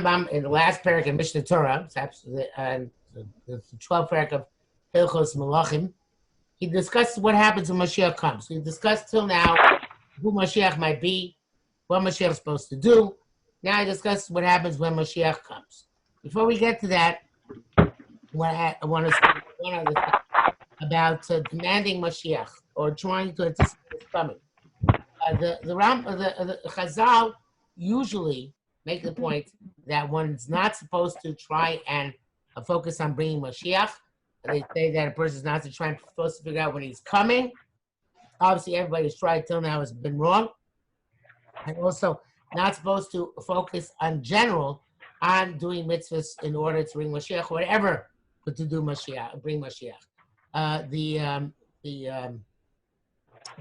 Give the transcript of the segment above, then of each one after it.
Rambam in the last parak of Mishnah Torah, the 12th parak of Hilchos Moshiach, he discussed what happens when Mashiach comes. We discussed till now who Mashiach might be, what Mashiach is supposed to do. Now I discussed what happens when Mashiach comes. Before we get to that, I want to say one other thing about demanding Mashiach or trying to anticipate his coming. The Chazal usually make the point that one's not supposed to try and focus on bringing Mashiach. They say that a person's not supposed to figure out when he's coming. Obviously, everybody's tried till now has been wrong. And also, not supposed to focus on general on doing mitzvahs in order to bring Mashiach, whatever, but to do Mashiach, bring Mashiach. The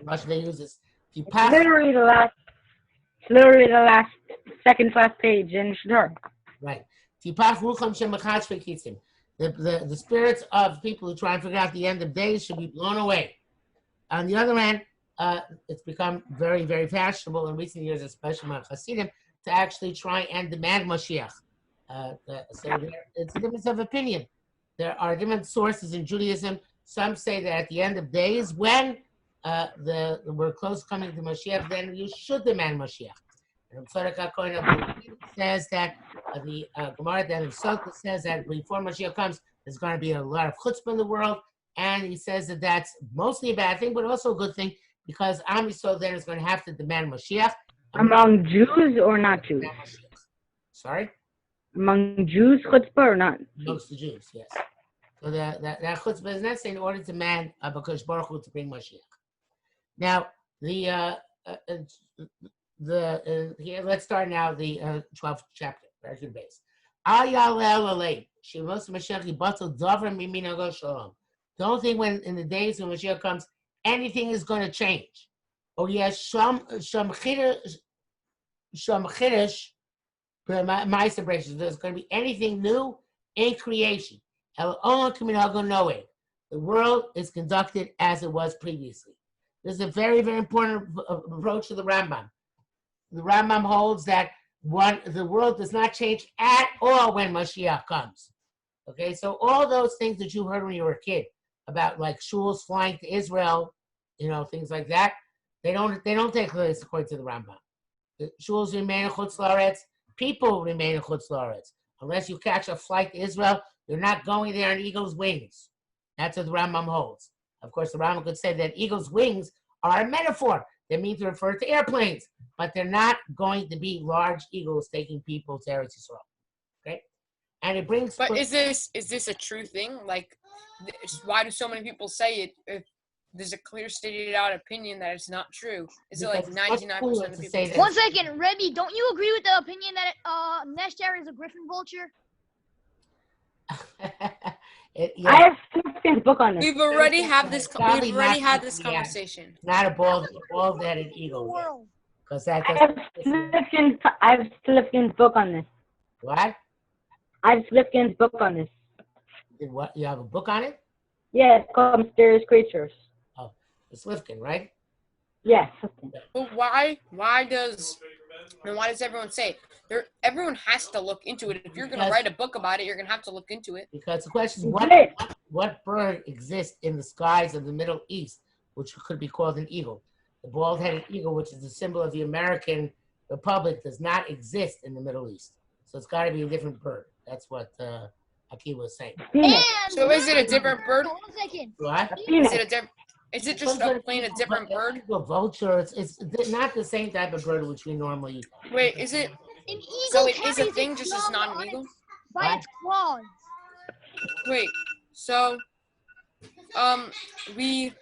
Russian they use is literally the last second to last page in Shadar. Right. The spirits of people who try and figure out the end of days should be blown away. On the other hand, it's become very, very fashionable in recent years, especially among Hasidim, to actually try and demand Mashiach. So it's a difference of opinion. There are different sources in Judaism. Some say that at the end of days, when we're close coming to Mashiach, then you should demand Mashiach. And Tzadok HaKohen says that the Gemara that himself says that before Mashiach comes, there's going to be a lot of chutzpah in the world, and he says that that's mostly a bad thing, but also a good thing, because Am Yisrael then is going to have to demand Mashiach. Among Jews or not Jews? Sorry? Among Jews, chutzpah or not? Amongst the Jews, yes. So that chutzpah is necessary in order to demand Bakadosh Baruch Hu to bring Mashiach. Now, here, let's start now the 12th chapter, Parakid base. Don't think when in the days when Mashiach comes, anything is going to change. Oh yes, some chiddush, my celebration. There's going to be anything new in creation. The world is conducted as it was previously. This is a very, very important approach to the Rambam. The Rambam holds that the world does not change at all when Mashiach comes. Okay, so all those things that you heard when you were a kid about like shuls flying to Israel, things like that, they don't take place according to the Rambam. The shuls remain in Chutz La'aretz, people remain in Chutz La'aretz. Unless you catch a flight to Israel, you're not going there on eagle's wings. That's what the Rambam holds. Of course, the Rambam could say that eagle's wings are a metaphor. They mean to refer to airplanes, but they're not going to be large eagles taking people to Eretz Yisrael. Okay, and it brings. But is this a true thing? Like, why do so many people say it? If there's a clear stated out opinion that it's not true, is because it like 99% of people? 1 second, Rebbe, don't you agree with the opinion that Neshtar is a griffin vulture? I have Slifkin's book on this. We've already had this conversation. Not a bald-headed eagle. Because that I have Slifkin's book on this. What? I have Slifkin's book on this. What? You have a book on it? Yeah, it's called Mysterious Creatures. Oh, it's Slifkin, right? Yes. But why does everyone say it? Everyone has to look into it. If you're going to write a book about it, you're going to have to look into it. Because the question is, what bird exists in the skies of the Middle East, which could be called an eagle? The bald-headed eagle, which is the symbol of the American Republic, does not exist in the Middle East. So it's got to be a different bird. That's what Aki was saying. So is it a different bird? 1 second. What? Is it just a plain a different bird? A vulture. It's not the same type of bird which we normally use. Wait, is it? An eagle So it is a thing, just as not an eagle. By its claws. Wait, so we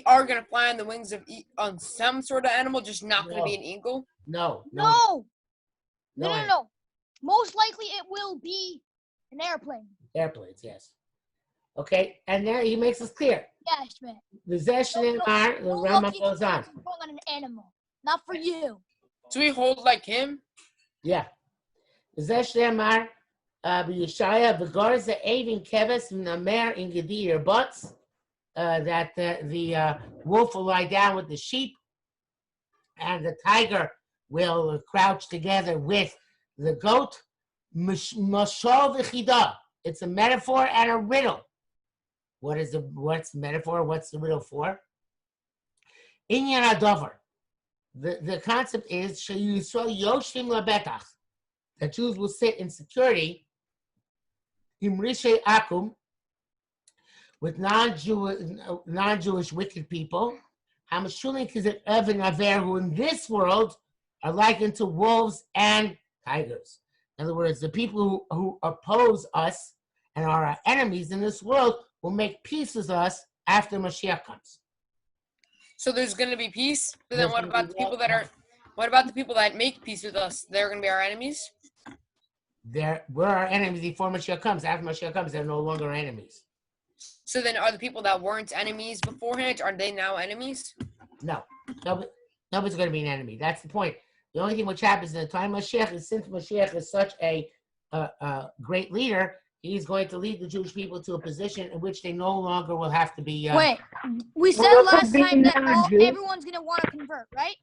are gonna fly on the wings of on some sort of animal, just not gonna be an eagle. No. No. Most likely it will be an airplane. Airplanes, yes. Okay, and now he makes this clear. Yes, man. The Rambam goes on. On an animal, not for you. So we hold like him? Yeah. Yeshaya Begorza Avin Keves Namer in Gedir Butts. That the wolf will lie down with the sheep, and the tiger will crouch together with The goat, mashal v'chida. It's a metaphor and a riddle. What's the metaphor? What's the riddle for? Inyan adover. The concept is yoshvim labetach, that Jews will sit in security, imrishe akum, with non-Jewish wicked people, hamashulim kizet even aver, who in this world are likened to wolves and tigers. In other words, the people who oppose us and are our enemies in this world will make peace with us after Mashiach comes. So there's going to be peace. But then what about the people that are? What about the people that make peace with us? They're going to be our enemies. We're our enemies before Mashiach comes. After Mashiach comes, they're no longer our enemies. So then, are the people that weren't enemies beforehand, are they now enemies? No, nobody's going to be an enemy. That's the point. The only thing which happens in the time of Mashiach is, since Mashiach is such a great leader, he's going to lead the Jewish people to a position in which they no longer will have to be. Wait, we said last time that everyone's gonna want to convert, right?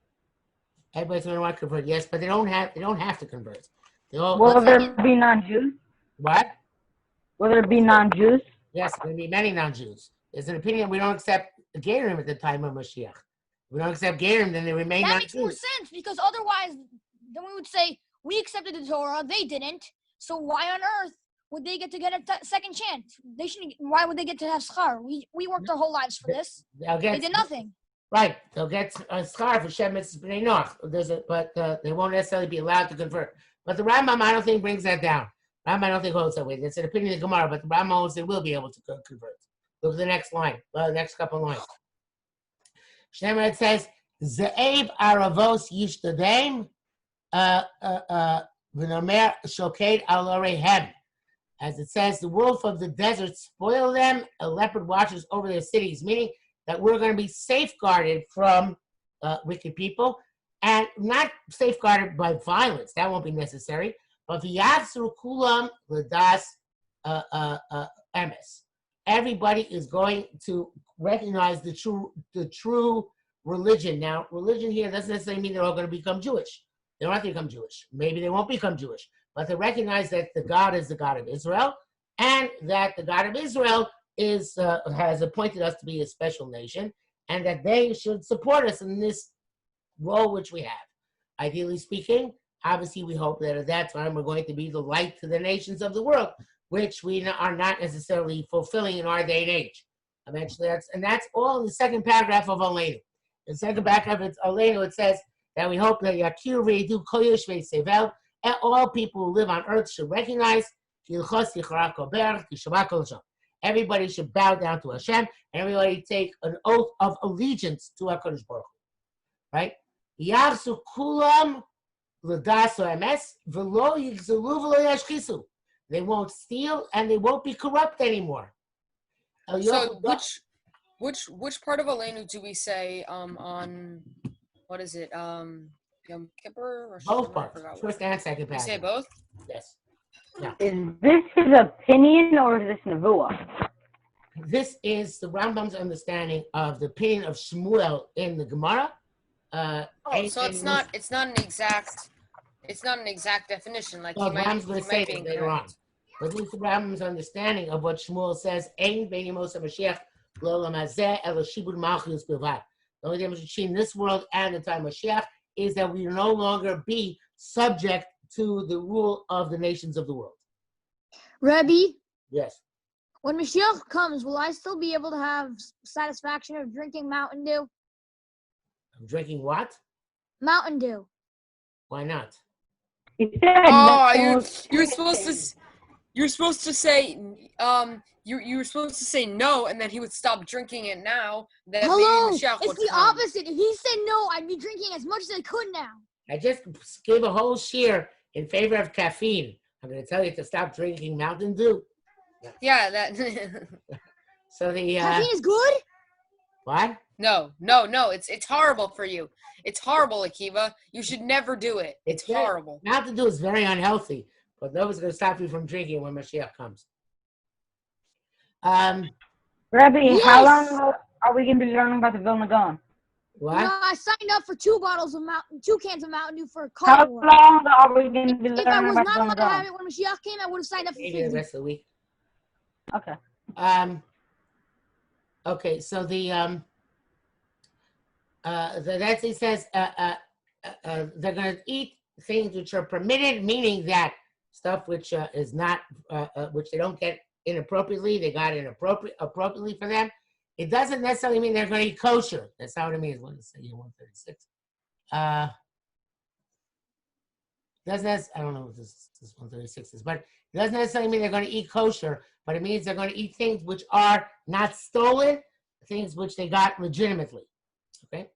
Everybody's going to want to convert, yes, but they don't have to convert. Will there be non-Jews? What? Will there be non-Jews? Yes, there will be many non-Jews. There's an opinion we don't accept Gerim at the time of Mashiach. If we don't accept Gerim, then they remain That makes non-Jews. more sense, because otherwise, then we would say we accepted the Torah, they didn't. So why on earth would they get to get a second chance? They shouldn't. Why would they get to have schar? We worked our whole lives for this. They did nothing. Right, they'll get a schar for Shem Mitzvah B'nai Noach. But they won't necessarily be allowed to convert. But the Rambam, I don't think, brings that down. Rambam, I don't think holds that way. It's an opinion of the Gemara, but the Rambam holds they will be able to convert. Look at the next line, next couple of lines. Shneimar, it says, Ze'ev aravos yishtadem v'nomer shoked al oreihem. As it says, the wolf of the desert spoil them, a leopard watches over their cities, meaning that we're going to be safeguarded from wicked people, and not safeguarded by violence. That won't be necessary. But v'yavsru kulam l'das emes. Everybody is going to recognize the true religion. Now, religion here doesn't necessarily mean they're all going to become Jewish. They don't have to become Jewish. Maybe they won't become Jewish. But they recognize that the God is the God of Israel, and that the God of Israel has appointed us to be a special nation, and that they should support us in this role which we have. Ideally speaking, obviously we hope that at that time we're going to be the light to the nations of the world, which we are not necessarily fulfilling in our day and age. Eventually, that's all in the second paragraph of Aleinu. In the second paragraph of Aleinu, it says that we hope that Yakir Veidu Kol Yoshvei Sevel, all people who live on earth should recognize everybody should bow down to Hashem, and everybody take an oath of allegiance to HaKadosh Baruch Hu. Right? Yavsu kulam l'daso emes v'lo yigzelu v'lo yashchisu. They won't steal and they won't be corrupt anymore. So which part of Aleinu do we say on what is it? Yom Kippur or both parts, first and second paragraph. You say both? Yes. Yeah. Is this his opinion or is this Nevuah? This is the Rambam's understanding of the opinion of Shmuel in the Gemara. So it's not an exact definition. Like well, Rambam's going to say it later on. But this is the Rambam's understanding of what Shmuel says. Ein bein yemos HaMashiach lo lamazeh elo shibud malchus bilvad. The only difference between this world and the time of Mashiach is that we no longer be subject to the rule of the nations of the world. Rebbe? Yes. When Mashiach comes, will I still be able to have satisfaction of drinking Mountain Dew? Drinking what? Mountain Dew. Why not? Oh, you're supposed to say you were supposed to say no, and then he would stop drinking it now. That Hello, maybe Mashiach would it's the come. opposite. If he said no, I'd be drinking as much as I could now. I just gave a whole shear in favor of caffeine. I'm going to tell you to stop drinking Mountain Dew. Yeah, that. So the caffeine is good. What? No. It's horrible for you. It's horrible, Akiva. You should never do it. It's horrible. Mountain Dew is very unhealthy, but nobody's going to stop you from drinking when Mashiach comes. Rabbi, yes. How long are we going to be learning about the Vilna Gaon? What? You know, I signed up for 2 cans of Mountain Dew for a How carnivore. long are we going to be If I learning was about not allowed to have Ramadan? it when Mashiach came, I would have signed up for Maybe the 50. rest of the week. Okay. Okay, so that's he says they're going to eat things which are permitted, meaning that stuff which is not which they don't get inappropriately, they got appropriately for them. It doesn't necessarily mean they're going to eat kosher. That's not what it means. What does it say here? 136. Doesn't I don't know what this 136 is, but it doesn't necessarily mean they're going to eat kosher, but it means they're going to eat things which are not stolen, things which they got legitimately. Okay.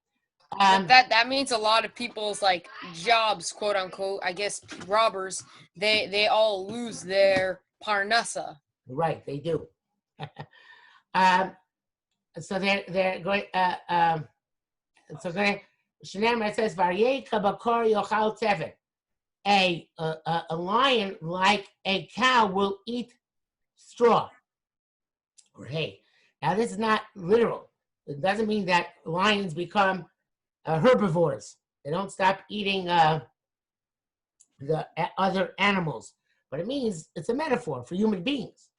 But that means a lot of people's like jobs, quote unquote, I guess robbers, they all lose their parnasa. Right, they do. So they're going. So going. Shneimar says, "Varyei kabakor yochal tevet." A lion, like a cow, will eat straw or hay. Now, this is not literal. It doesn't mean that lions become herbivores. They don't stop eating the other animals. But it means it's a metaphor for human beings.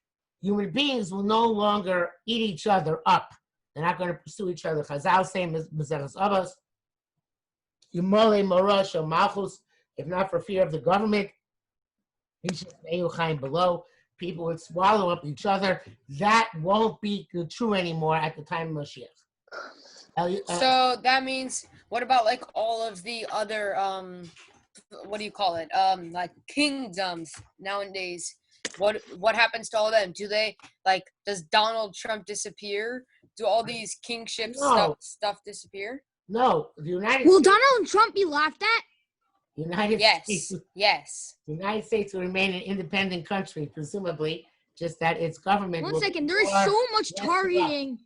Human beings will no longer eat each other up. They're not going to pursue each other. Chazal say, Mazeres Abbas, Yimole Morosh or Malchus, if not for fear of the government, below, people would swallow up each other. That won't be true anymore at the time of Moshiach. So that means, what about like all of the other what do you call it? Like kingdoms nowadays. What happens to all of them? Do they does Donald Trump disappear? Do all these kingships stuff disappear? No, the United Will States. Donald Trump be laughed at? Yes. The United States will remain an independent country, presumably, just that its government. One second, there is so much targeting.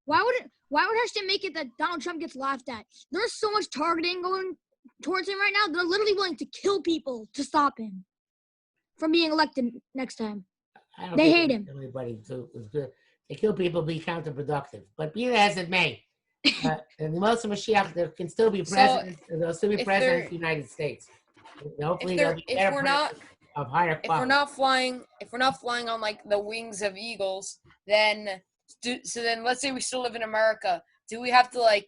Why would Hashem make it that Donald Trump gets laughed at? There's so much targeting going towards him right now. They're literally willing to kill people to stop him from being elected next time. They hate him. Everybody is good. They kill people, be counterproductive. But be that as it may, in the Moshe Mashiach, there can still be presidents. There'll still be presidents of the United States. Hopefully, there'll be better presidents of higher quality. If we're not flying on like the wings of eagles, then let's say we still live in America. Do we have to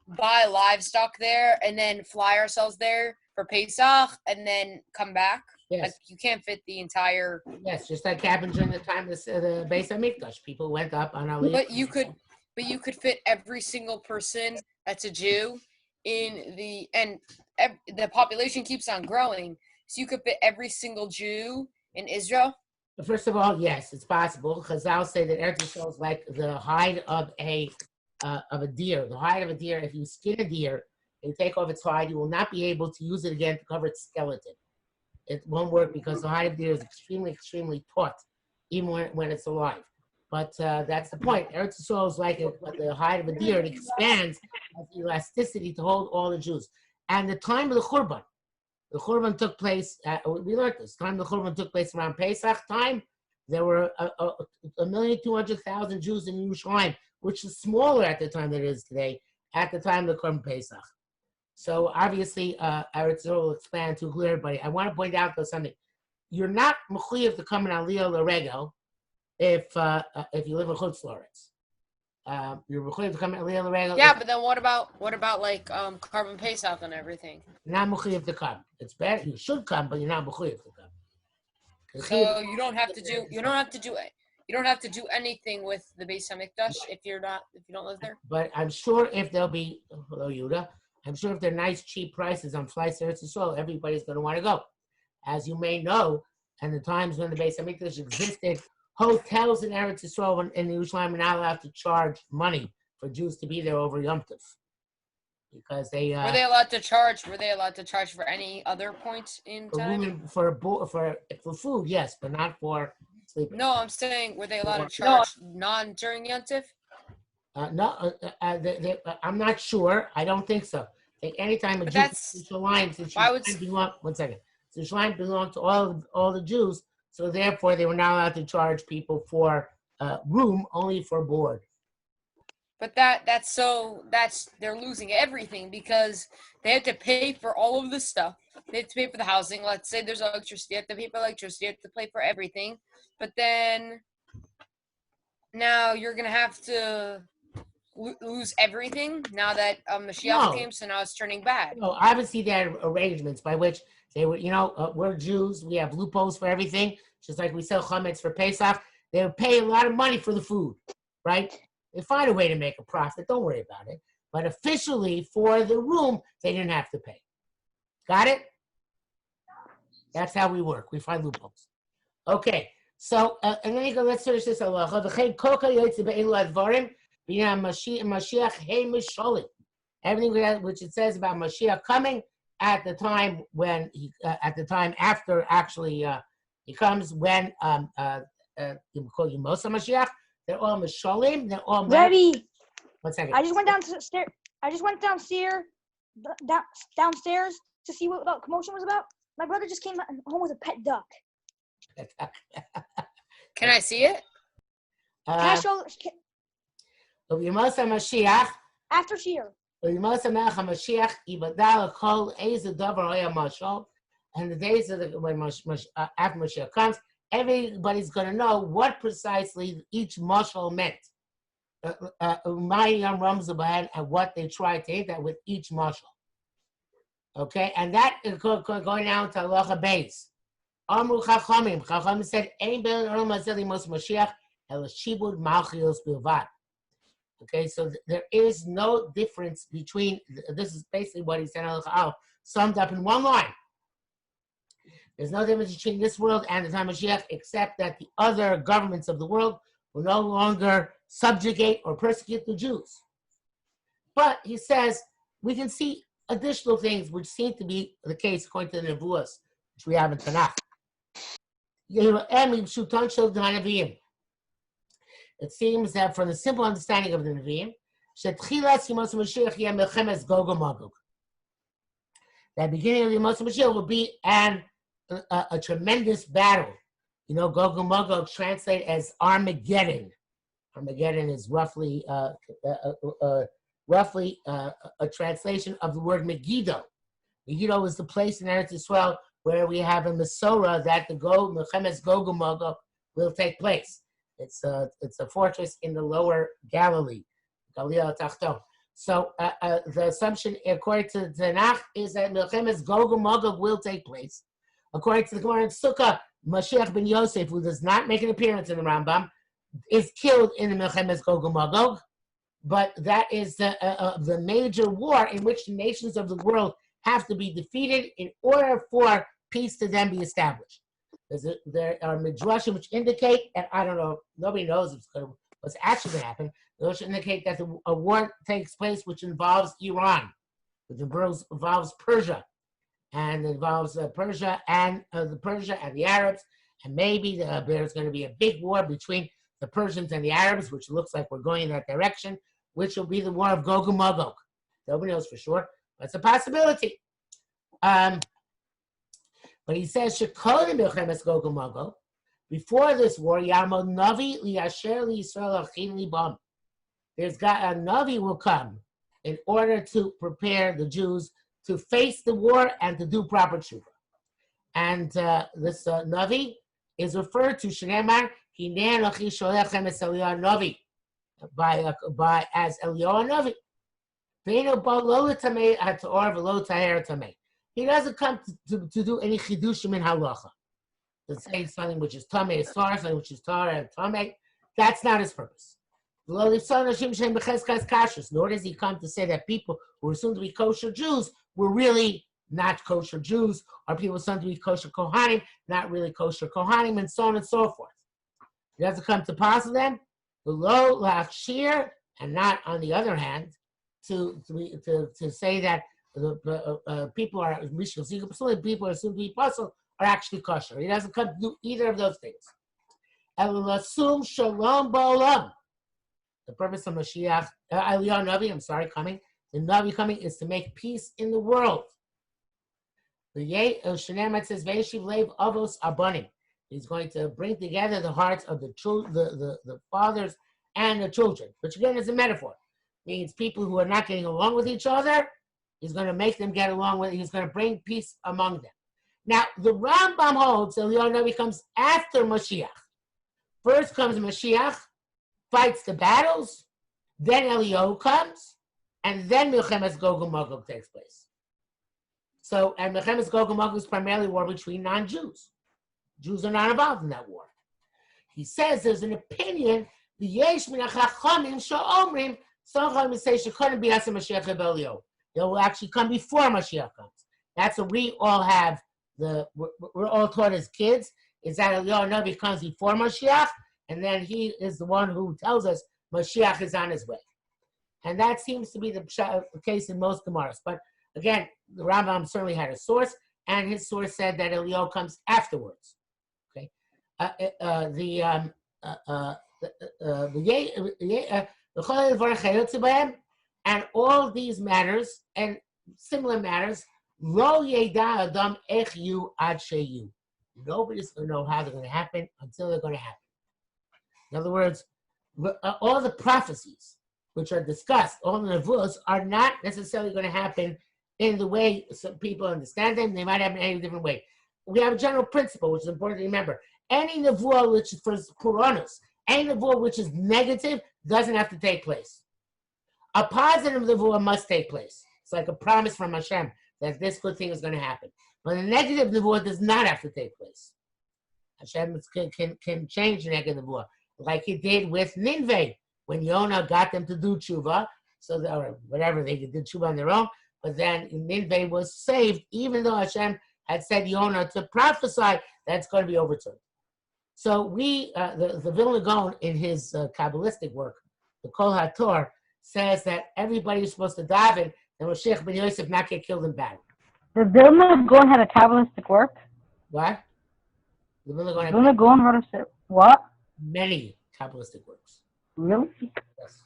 buy livestock there and then fly ourselves there for Pesach and then come back? Yes. Like, you can't fit the entire. Yes, just like happened during the time of the Beis HaMikdash. People went up on Aliyah. But you could fit every single person that's a Jew the population keeps on growing. So you could fit every single Jew in Israel. First of all, yes, it's possible. Chazal say that Eretz Yisrael is like the hide of a deer. The hide of a deer. If you skin a deer and you take off its hide, you will not be able to use it again to cover its skeleton. It won't work because the hide of the deer is extremely, extremely taut, even when it's alive. But that's the point. Eretz Yisrael is like the hide of a deer. It expands, has elasticity to hold all the Jews. And the time of the Churban took place, we learned this, the time the Churban took place around Pesach time, there were 1,200,000 Jews in Yerushalayim, which is smaller at the time than it is today, at the time of the Churban Pesach. So obviously, Eretz Yisrael will expand to include everybody. I want to point out though something. You're not mechuyev to come in Aliyah L'Regel if you live in Chutz La'aretz. You're mechuyev to come in Aliyah L'Regel. Yeah, but then what about Carbon Pesach and everything? You're not mechuyev to come. It's bad. You should come, but you're not mechuyev to come. So you don't have to do anything with the Beis HaMikdash if you don't live there. But I'm sure if there'll be, hello Yehuda, I'm sure if they're nice cheap prices on flights to Eretz Yisrael, everybody's going to want to go. As you may know, and the times when the Beis HaMikdash existed, hotels in Eretz Yisrael in Yerushalayim are not allowed to charge money for Jews to be there over Yom Tov, because they were they allowed to charge? Were they allowed to charge for any other points in time? For food, yes, but not for sleeping. No, I'm saying were they allowed to charge during Yom Tov? No, I'm not sure. I don't think so. I think anytime a Jew Yerushalayim belonged to all the Jews, so therefore they were not allowed to charge people for room, only for board. But they're losing everything because they have to pay for all of this stuff. They have to pay for the housing. Let's say there's electricity. They have to pay for electricity. They have to pay for everything. But then now you're gonna have to lose everything now that Mashiach came. So now it's turning bad. No, obviously there are arrangements by which they were, we're Jews. We have loopholes for everything. Just like we sell chametz for Pesach, they would pay a lot of money for the food, right? They find a way to make a profit. Don't worry about it. But officially, for the room, they didn't have to pay. Got it? That's how we work. We find loopholes. Okay. So, and then let's finish this. Everything which it says about Mashiach coming at the time when at the time after actually he comes when you call you Mosa Mashiach. They're all Mishalim. They're all. Rebbe, 1 second. I just went downstairs. I just went downstairs to see what the commotion was about. My brother just came home with a pet duck. Can I see it? Can I show? Mashiach. After Shir. And the days of when after Mashiach comes, everybody's going to know what precisely each mashal meant. And what they tried to hit at with each mashal. Okay, and that is going down to halacha base. Amru Chachamim. Chachamim said, "Ein ben olam hazeh limos Mashiach el shibud malchios bilvad." Okay, so there is no difference between. This is basically what he said. Summed up in one line. There's no difference between this world and the time of Mashiach, except that the other governments of the world will no longer subjugate or persecute the Jews. But he says we can see additional things which seem to be the case according to the Nevuos, which we have in Tanakh. It seems that from the simple understanding of the Nevi'im, that beginning of the Yemos Mashiach will be a tremendous battle. Gog and Magog translate as Armageddon. Armageddon is roughly a translation of the word Megiddo. Megiddo is the place in Eretz Yisrael where we have a Mesorah that the Mechemes Gog and Magog will take place. It's a fortress in the lower Galilee, Galilea Tachton. So the assumption, according to the Tanakh, is that Mechemes Gog and Magog will take place. According to the Gemara in Sukkah, Mashiach ben Yosef, who does not make an appearance in the Rambam, is killed in the Mechemes Gog and Magog. But that is the major war in which the nations of the world have to be defeated in order for peace to then be established. There are midrashim which indicate, and I don't know, nobody knows what's actually going to happen. Those indicate that a war takes place which involves Iran, which involves Persia, and involves Persia and the Arabs, and maybe there's going to be a big war between the Persians and the Arabs, which looks like we're going in that direction, which will be the war of Gog and Magog. Nobody knows for sure, but it's a possibility. But he says, before this war, Yamod Navi liyasher liyisrael achin libam. There's got a Navi will come in order to prepare the Jews to face the war and to do proper tshuva. And this Navi is referred to Shneimar Hinei Anochi Sholechem Es Eliyahu Navi by as Eliyahu Navi. Ve'eno ba lo l'tamei ha'tor v'lo taher tamei. He doesn't come to do any chidushim in halacha. To say something which is tamei is tar, something which is tar and tamei. That's not his purpose. Nor does he come to say that people who are assumed to be kosher Jews were really not kosher Jews, or people assumed to be kosher Kohanim, not really kosher Kohanim, and so on and so forth. He doesn't come to pass them, below lachshir, and not on the other hand to say that the people are people are assumed to be puzzle are actually kosher. He doesn't come to do either of those things. Elasum shalom ba'olam. The purpose of Mashiach, Eliyahu Navi, coming. The Navi coming is to make peace in the world. The Shneimar says, "Ve'yeshiv leiv avos abanim." He's going to bring together the hearts of the fathers and the children, which again is a metaphor. means people who are not getting along with each other. He's going to make them get along with. He's going to bring peace among them. Now, the Rambam holds Eliyahu Navi comes after Mashiach. First comes Mashiach, fights the battles, then Eliyahu comes, and then Milchemes Gog and Magog takes place. So, and Milchemes Gog and Magog is primarily war between non-Jews. Jews are not involved in that war. He says there's an opinion, the Yesh Min HaChachamim Sha'omrim, some Chachamim say she couldn't be as a Mashiach Eliyahu. It will actually come before Mashiach comes. That's what we all have. We're all taught as kids is that Eliyahu Navi comes before Mashiach, and then he is the one who tells us Mashiach is on his way. And that seems to be the case in most Gemaras. But again, the Rambam certainly had a source, and his source said that Eliyahu comes afterwards. Okay, and all these matters and similar matters. Lo yeda adam ech yu ad sheyu. Nobody's going to know how they're going to happen until they're going to happen. In other words, all the prophecies which are discussed, all the nevuos, are not necessarily going to happen in the way some people understand them. They might happen in a different way. We have a general principle, which is important to remember. Any nevuah which is for Puranos, any nevuah which is negative, doesn't have to take place. A positive nevuah must take place. It's like a promise from Hashem that this good thing is going to happen. But a negative nevuah does not have to take place. Hashem can change the negative nevuah, like he did with Nineveh, when Yonah got them to do tshuva, so that, or whatever, they did tshuva on their own, but then Nineveh was saved, even though Hashem had said Yonah to prophesy that's going to be overturned. So we, the Vilna Gaon in his Kabbalistic work, the Kol HaTor, says that everybody is supposed to daven and Moshiach ben Yosef not get killed in battle. The Vilna Gaon had a Kabbalistic work? What? The Vilna Gaon wrote what? Many Kabbalistic works. Really? Yes.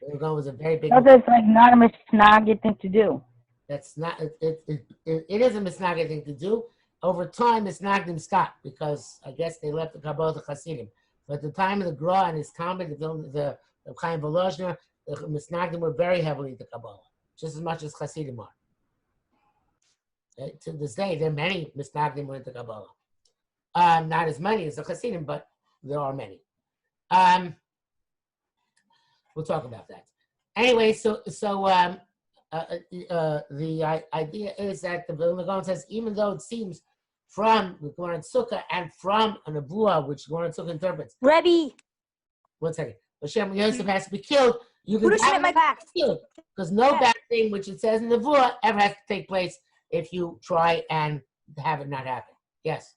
Vilna Gaon was a very big... No, that's like not a misnagid thing to do. That's not... It is a misnagid thing to do. Over time, misnagdim stopped because I guess they left the Kabbalah to Hasidim. But at the time of the Gra and his Talmud, the Chaim Volozhner, the misnagdim were very heavily into Kabbalah, just as much as Hasidim are. Okay? To this day, there are many misnagdim were into Kabbalah. Not as many as the Hasidim, but there are many. We'll talk about that. Anyway, so the idea is that the Vilna Gaon says, even though it seems from the cont'd Sukkah and from a nevuah, which the cont'd Sukkah interprets. Rebbe. 1 second. Hashem Yosef has to be killed. You can have my back. Killed, because no bad thing, which it says in the nevuah, ever has to take place if you try and have it not happen. Yes.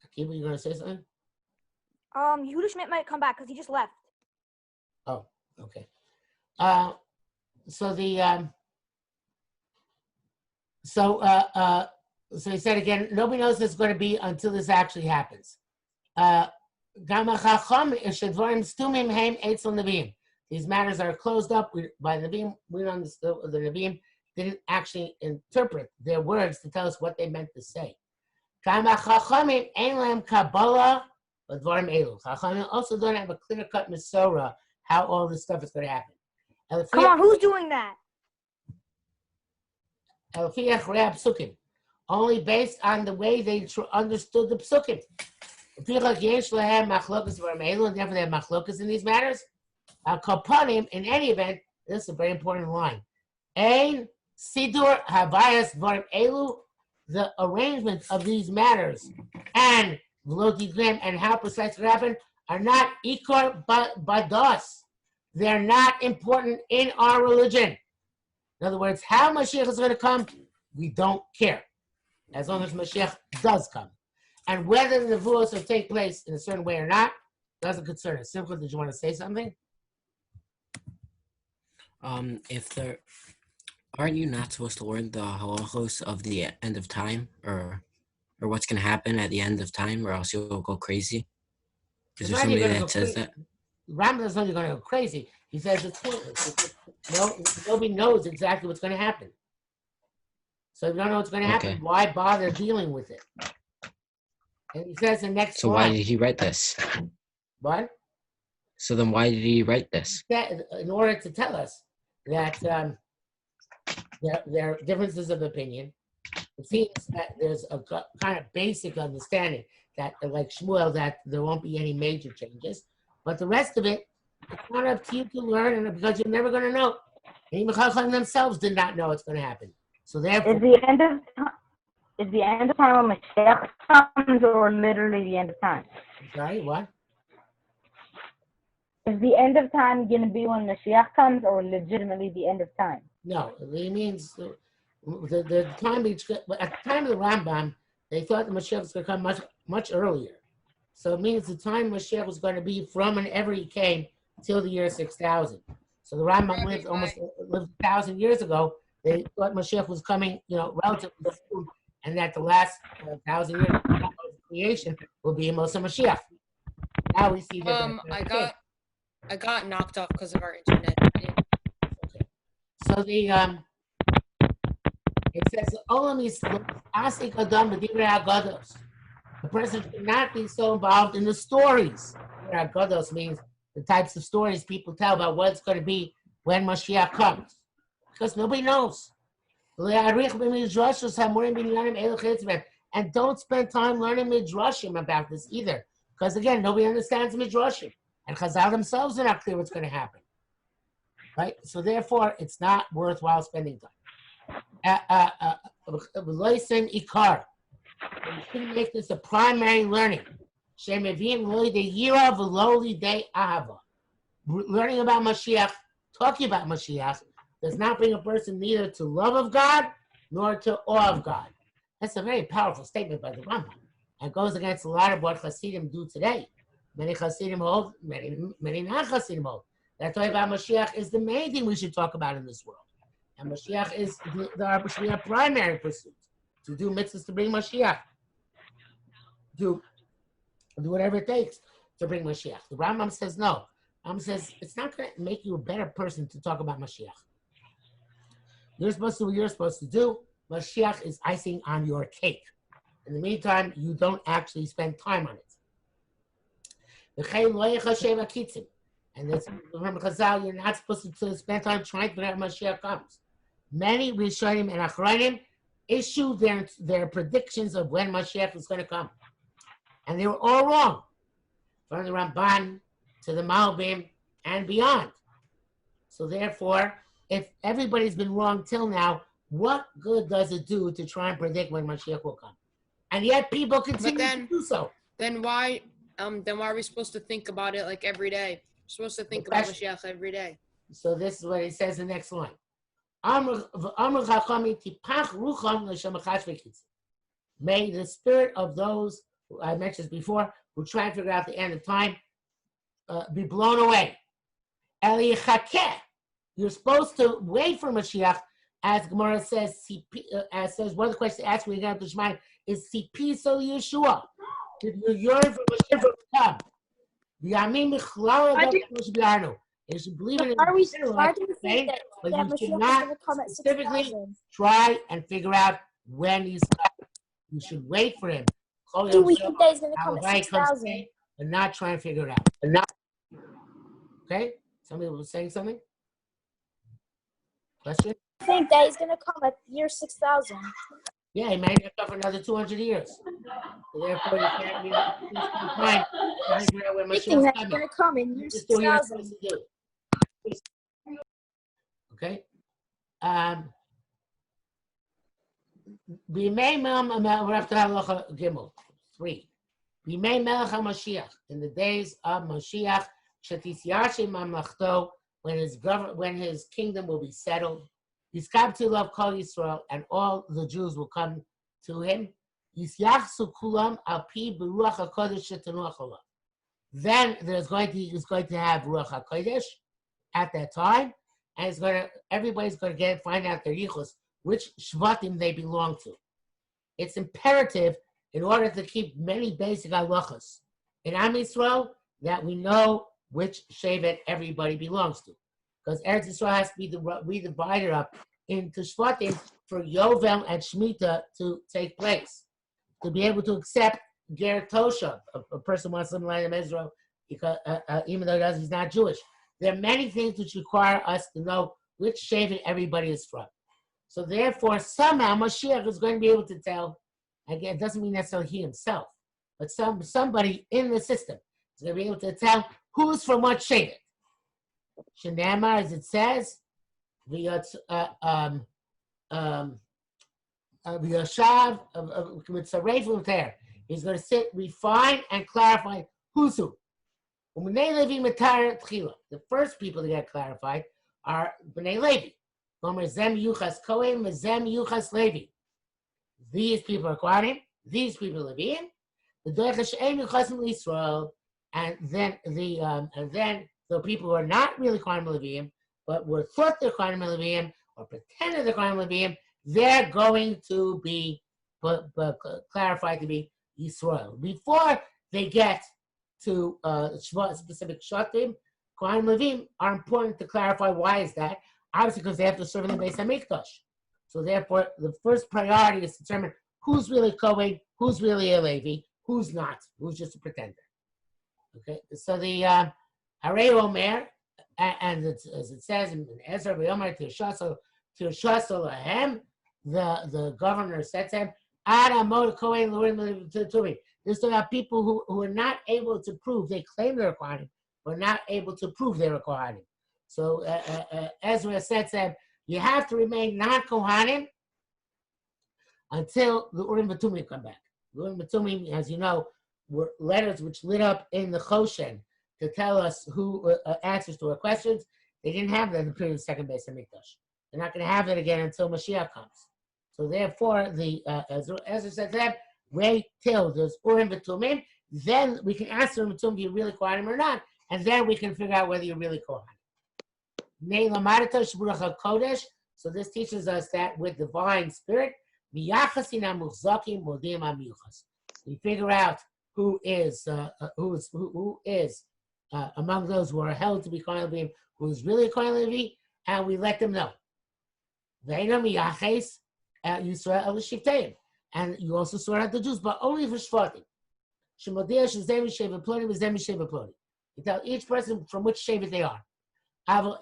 Akiva, you going to say something? Yehuda Schmidt might come back because he just left. Oh, okay. So he said again, nobody knows it's going to be until this actually happens. These matters are closed up by the Nevi'im. We don't understand. The Nevi'im didn't actually interpret their words to tell us what they meant to say. Chachamim also don't have a clear-cut Masorah how all this stuff is going to happen. Come on, who's doing that? Only based on the way they understood the psukim. And therefore they have machlokas in these matters. In any event, this is a very important line. Ein sidur havayas dvarim elu, the arrangement of these matters and and how precisely it happened are not ikar badas. They're not important in our religion. In other words, how Mashiach is going to come, we don't care, as long as Mashiach does come. And whether the nevuos will take place in a certain way or not, doesn't concern us. Simcha, did you want to say something? Aren't you not supposed to learn the halachos of the end of time, or what's going to happen at the end of time, or else you'll go crazy? Is there somebody that says that? Rambam doesn't know you're going to go crazy. He says it's pointless. Nobody knows exactly what's going to happen. So if you don't know what's going to happen, why bother dealing with it? And he says the next So line. why did he write this? What? So then why did he write this? In order to tell us that there are differences of opinion. It seems that there's a kind of basic understanding that, like Shmuel, that there won't be any major changes. But the rest of it, it's not up to you to learn, and because you're never going to know. Even Chachamim themselves did not know it's going to happen. So therefore, Is the end of time when Mashiach comes, or literally the end of time? sorry, what? Is the end of time going to be when Mashiach comes, or legitimately the end of time? No, it means the time at the time of the Rambam, they thought the Mashiach was going to come much earlier. So it means the time Mashiach was going to be from whenever he came till the year 6000. So the Rambam lived 1,000 years ago. They thought Mashiach was coming, relatively soon, and that the last 1,000 years of creation will be Moshe Mashiach. Now we see that. I got knocked off because of our internet. Yeah. Okay. So it says the person should not be so involved in the stories. Agados means the types of stories people tell about what it's going to be when Mashiach comes, because nobody knows. And don't spend time learning midrashim about this either, because again, nobody understands midrashim, and Chazal themselves are not clear what's going to happen. Right? So therefore, it's not worthwhile spending time. Ikar. You shouldn't make this a primary learning. Learning about Mashiach, talking about Mashiach, does not bring a person neither to love of God nor to awe of God. That's a very powerful statement by the Rambam. And goes against a lot of what Hasidim do today. Many Hasidim hold, many non-Hasidim hold. That talking about Mashiach is the main thing we should talk about in this world. And Mashiach should be our primary pursuit. To do mitzvahs to bring Mashiach. Do whatever it takes to bring Mashiach. The Rambam says no. The Rambam says it's not going to make you a better person to talk about Mashiach. You're supposed to do what you're supposed to do. Mashiach is icing on your cake. In the meantime, you don't actually spend time on it. And that's from Chazal, you're not supposed to spend time trying to figure out when Mashiach comes. Many Rishonim and Achronim issue their predictions of when Mashiach is going to come. And they were all wrong. From the Ramban to the Malbim and beyond. So therefore, if everybody's been wrong till now, what good does it do to try and predict when Mashiach will come? And yet people continue to do so. Then why are we supposed to think about it like every day? We're supposed to think about Mashiach every day. So this is what he says in the next line. May the spirit of those who I mentioned before who try to figure out the end of time be blown away. You're supposed to wait for Mashiach, as Gemara says. Says one of the questions asked when you got to Shemai is Sipi so Yeshua. Did you yearn for Mashiach to come? You should believe in it. But you should not specifically try and figure out when he's coming. You should wait for him. Do we think that he's going to come at 6,000? And not try and figure it out. Okay? Somebody was saying something? Question? I think that he's going to come at year 6,000. Yeah, he might not come for another 200 years. So therefore, you can't really find trying to figure out when Mashiach's coming. That's going to come in year 6,000. Okay? Gimel 3. B'mei Melech HaMashiach, in the days of Mashiach, Shetisyashim Mamlachto, when his kingdom will be settled, Yiskabtu Love Kol Yisrael, and all the Jews will come to him. Yisyachsu Kulam Al Pi B'Ruach HaKodesh Shetanuach Olam. Then he's going to have Ruach HaKodesh at that time, and everybody's going to find out their yichus, which shvatim they belong to. It's imperative in order to keep many basic halachas in Am Yisrael that we know which shevet everybody belongs to, because Eretz Yisrael has to be redivided up into shvatim for Yovel and Shemitah to take place, to be able to accept Ger Toshav. A person wants to land in Israel because even though he's not Jewish. There are many things which require us to know which shaving everybody is from. So therefore, somehow Moshiach is going to be able to tell. Again, it doesn't mean necessarily he himself, but somebody in the system is going to be able to tell who's from what shaving. Shenamar, as it says, the Yashav with Saref there. He's going to sit, refine, and clarify who's who. The first people to get clarified are B'nai Levi. These people are Kohanim, these people are Leviim. And then the people who are not really Kohanim Leviim, but were thought they're Kohanim Leviim or pretended they're Kohanim Leviim, they're going to be clarified to be Yisrael. Before they get to specific Shatim, Kohanim Leviim are important to clarify. Why is that? Obviously, because they have to serve in the Beis HaMikdash. So therefore, the first priority is to determine who's really Kohen, who's really a Levi, who's not, who's just a pretender. Okay, so the Harei Omer, and as it says in Ezra V'Yomer Tirshas Lahem, the governor said to him, Ad Amod Kohen L'Urim L'Tumim. There's about people who are not able to prove, they claim they're Kohanim, but not able to prove they're Kohanim. So Ezra said to him, you have to remain non-Kohanim until the Urim V'Tumim come back. The Urim V'Tumim, as you know, were letters which lit up in the Choshen to tell us who answers to our questions. They didn't have that in the period of the second Beis HaMikdash. They're not going to have that again until Mashiach comes. So therefore, Ezra said to them, wait till there's Urim V'Tumim, then we can ask the Urim V'Tumim if you're really Kohanim or not, and then we can figure out whether you're really Kohanim. So this teaches us that with divine spirit, we figure out who is among those who are held to be Kohen Levim, who is really a Kohen Levi, and we let them know. And you also sort out the Jews, but only for Shvatim. You tell each person from which Shevet they are. You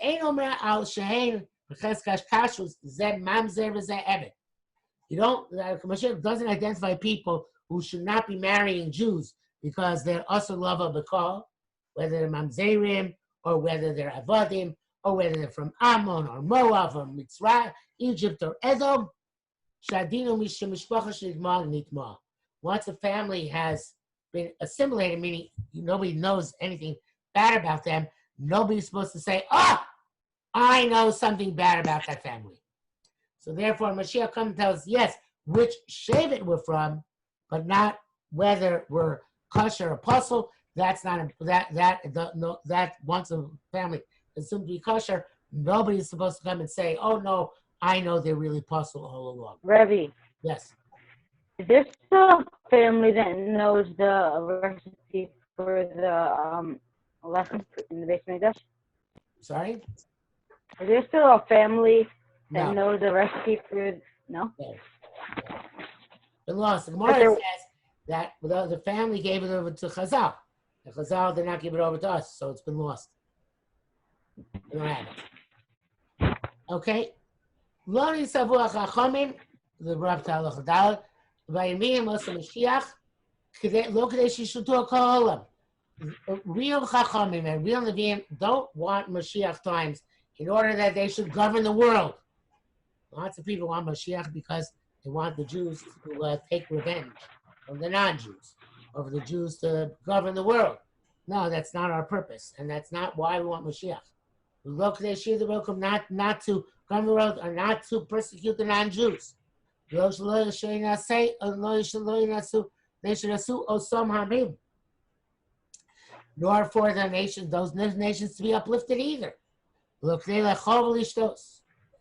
don't, Mashiach doesn't identify people who should not be marrying Jews because they're also lava b'kol, whether they're mamzerim or whether they're avodim or whether they're from Ammon or Moab or Mitzrayim, Egypt or Edom. Once a family has been assimilated, meaning nobody knows anything bad about them, nobody's supposed to say, I know something bad about that family. So therefore, Mashiach comes and tells us, yes, which Shevet we're from, but not whether we're kosher or apostle. That's not that once a family is assumed to be kosher, nobody's supposed to come and say, oh no, I know they're really apostle all along. Rebbe. Yes. Is there still a family that knows the recipe for the lesson in the Beis HaMikdash? Sorry? Is there still a family that No. knows the recipe for? No. Been lost. The Gemara says that the family gave it over to Chazal. And Chazal did not give it over to us, so it's been lost. We don't have it. Okay. Loni Savuach Chachamim, the Rav Talach Dalet, Vayimim Osam Mashiach, Lo Kadei Shishutu Kol Real Chachamim and real Nevi'im don't want Mashiach times in order that they should govern the world. Lots of people want Mashiach because they want the Jews to take revenge from the non-Jews, or for the Jews to govern the world. No, that's not our purpose, and that's not why we want Mashiach. We look at the not to govern the world, or not to persecute the non-Jews. Nor for the nation, those nations to be uplifted either.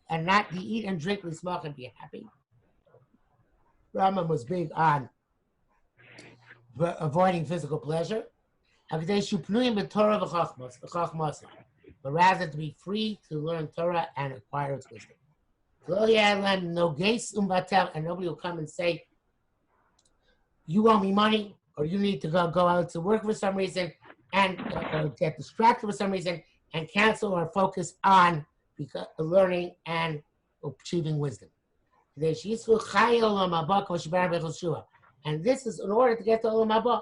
And not to eat and drink, smoke and be happy. Rambam was big on avoiding physical pleasure. But rather to be free to learn Torah and acquire its wisdom. And nobody will come and say, you owe me money, or you need to go out to work for some reason, and get distracted for some reason and cancel or focus on learning and achieving wisdom. And this is in order to get to Olam Haba.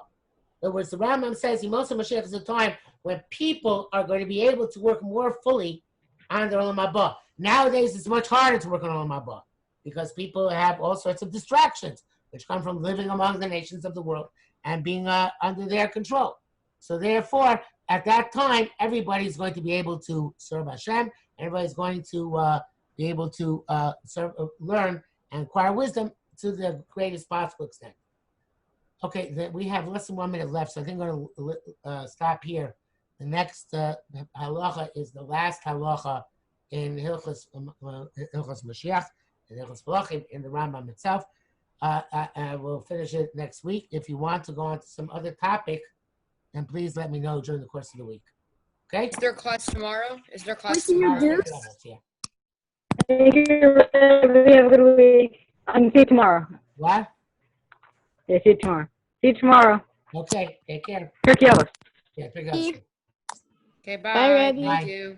In other words, the Rambam says Hilchos Moshiach is a time when people are going to be able to work more fully on their Olam Haba. Nowadays, it's much harder to work on Olam Haba because people have all sorts of distractions, which come from living among the nations of the world and being under their control. So therefore, at that time, everybody's going to be able to serve Hashem. Everybody's going to be able to learn and acquire wisdom to the greatest possible extent. Okay, we have less than 1 minute left, so I think I'm going to stop here. The next halacha is the last halacha in Hilchos Moshiach, in Hilchos Moshiach, in the Rambam itself. I will finish it next week. If you want to go on to some other topic, then please let me know during the course of the week. Okay? Is there class tomorrow? Thank you. Yeah. Thank you. Everybody have a good week. I can see you tomorrow. What? Yeah, see you tomorrow. See you tomorrow. Okay, take care. Take care. Yeah, pick up. Okay, bye. Bye, Rebbe. Thank Bye. you.